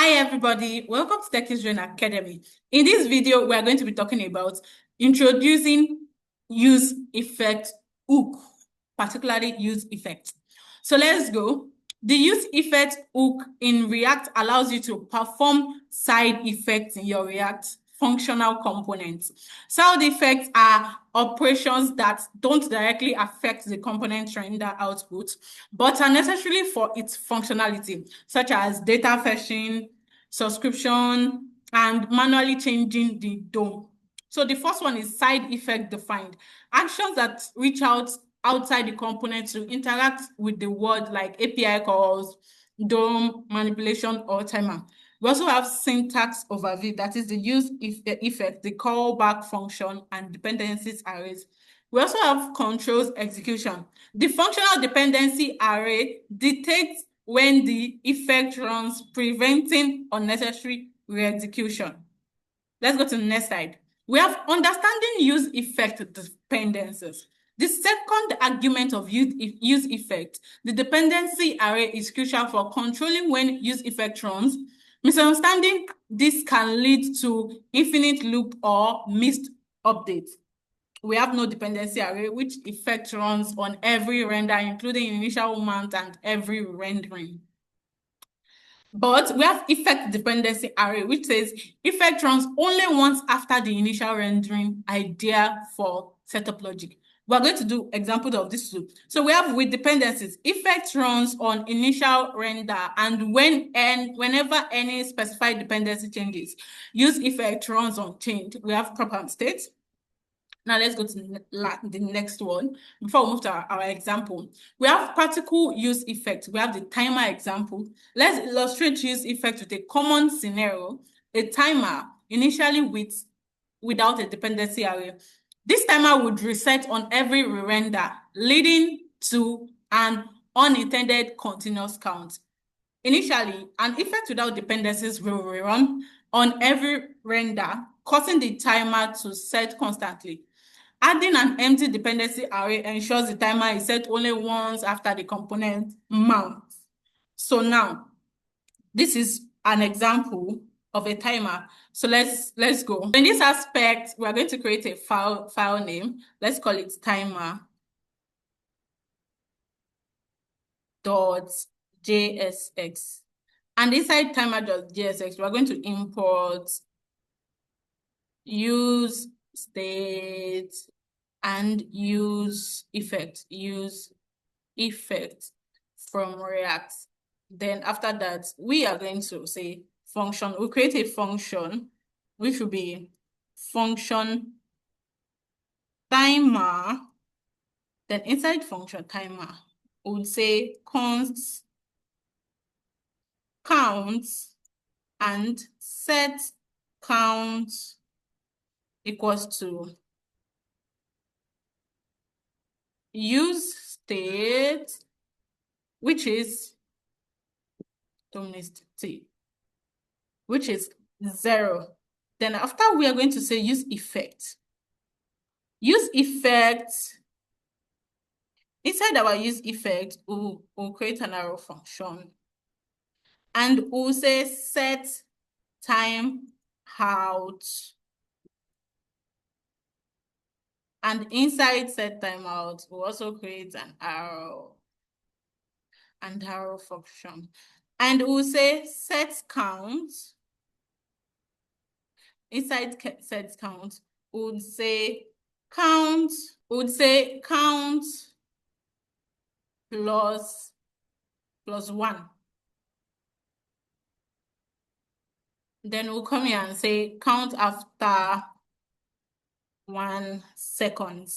Hi everybody, welcome to TechIsrael Academy. In this video, we are going to be talking about introducing use effect hook, particularly use effect. So let's go. The use effect hook in React allows you to perform side effects in your React functional components. Side effects are operations that don't directly affect the component render output, but are necessary for its functionality, such as data fetching, subscription, and manually changing the DOM. So the first one is side effect defined. Actions that reach out outside the component to interact with the world, like API calls, DOM, manipulation, or timer. We also have syntax overview, that is the use effect, the callback function, and dependencies arrays. We also have controls execution. The functional dependency array detects when the effect runs, preventing unnecessary re-execution. Let's go to the next slide. We have understanding use effect dependencies. The second argument of use effect, the dependency array, is crucial for controlling when use effect runs. Misunderstanding this can lead to infinite loop or missed updates. We have no dependency array, which effect runs on every render, including initial mount and every rendering. But we have effect dependency array, which says effect runs only once after the initial rendering, ideal for setup logic. We're going to do examples of this too. So we have with dependencies, effect runs on initial render, and whenever any specified dependency changes, use effect runs on change. We have proper state. Now let's go to the next one before we move to our example. We have practical use effect. We have the timer example. Let's illustrate use effect with a common scenario, a timer initially without a dependency array. This timer would reset on every re-render, leading to an unintended continuous count. Initially, an effect without dependencies will rerun on every render, causing the timer to set constantly. Adding an empty dependency array ensures the timer is set only once after the component mounts. So now, this is an example of a timer. So let's go. In this aspect, we are going to create a file name. Let's call it timer.jsx. And inside timer.jsx, we are going to import use state and use effect from React. Then after that, we are going to say function. We'll create a function which will be function timer. Then inside function timer, we'll say const count and set count equals to use state, which is which is 0. Then after, we are going to say use effect. Use effect, inside our use effect, we'll create an arrow function. And we'll say set time out. And inside set timeout, we'll also create an arrow function. And we'll say set count. Inside set count, we'll say count plus 1. Then we'll come here and say count after 1 second.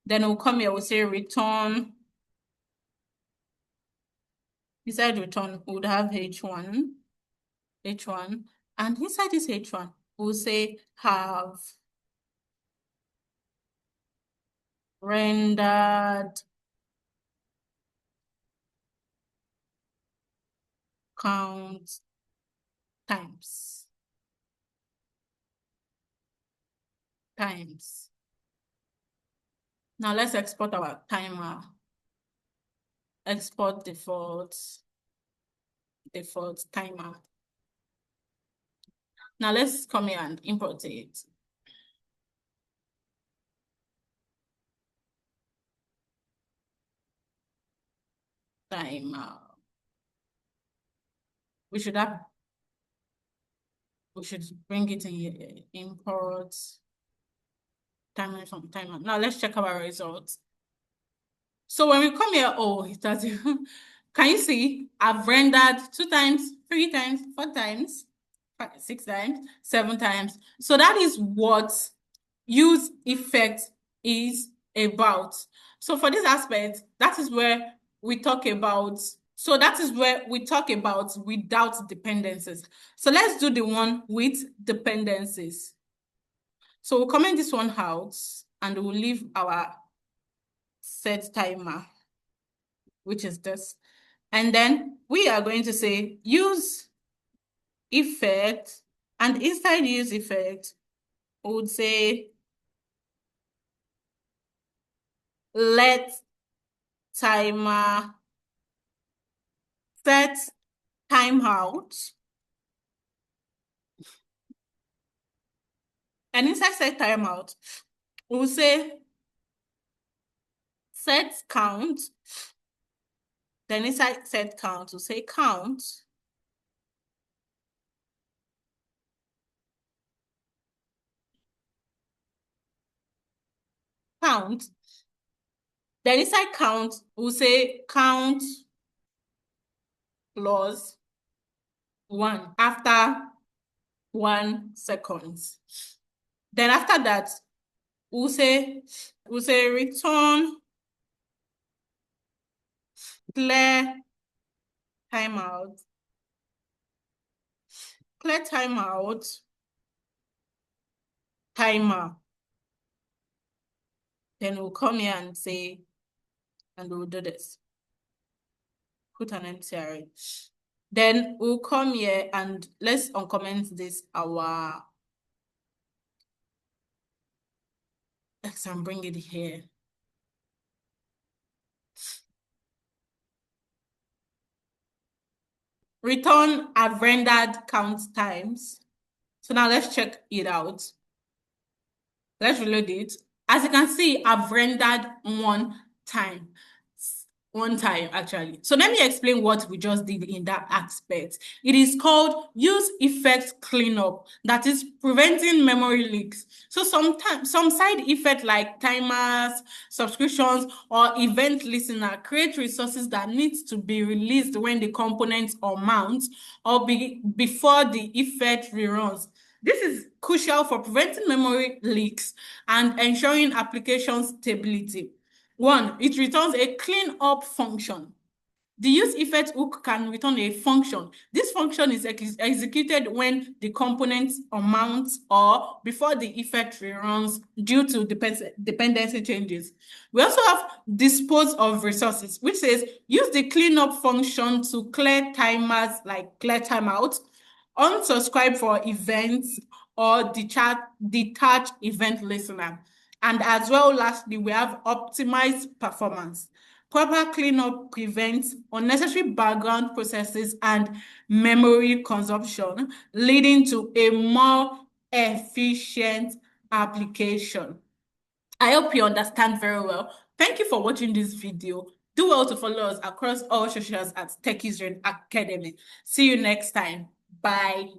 Then we'll come here, we'll say return. Inside return, we would have h1, and inside this h1, we'll say have rendered count times. Now let's export our timer. Export default timer. Now let's come here and import it. Timer. We should bring it in here. Import timer from timer. Now let's check our results. So when we come here, oh, it does. Can you see? I've rendered 2 times, 3 times, 4 times, 6 times, 7 times. So that is what use effect is about. So for this aspect, that is where we talk about. So that is where we talk about without dependencies. So let's do the one with dependencies. So we'll comment this one out and we'll leave our set timer, which is this. And then we are going to say use effect, and inside use effect, we would say let timer set timeout. And inside set timeout, we'll say set count. Then inside set count, we'll say count. Count. Then inside count, we'll say count plus 1 after 1 second. Then after that, we'll say return clear timeout. Clear timeout timer. Then we'll come here and say, and we'll do this. Put an empty array. Then we'll come here and let's uncomment this our X and bring it here. Return I've rendered count times. So now let's check it out. Let's reload it. As you can see, I've rendered 1 time. 1 time actually. So let me explain what we just did in that aspect. It is called use effect cleanup, that is preventing memory leaks. So sometimes some side effect like timers, subscriptions, or event listener create resources that need to be released when the components or mounts or before the effect reruns. This is crucial for preventing memory leaks and ensuring application stability. 1, it returns a clean-up function. The use effect hook can return a function. This function is executed when the components or mounts or before the effect reruns due to dependency changes. We also have dispose of resources, which says use the cleanup function to clear timers like clear timeout, unsubscribe for events, or detach event listener. And as well, lastly, we have optimized performance. Proper cleanup prevents unnecessary background processes and memory consumption, leading to a more efficient application. I hope you understand very well. Thank you for watching this video. Do well to follow us across all socials at TechieZone Academy. See you next time. Bye.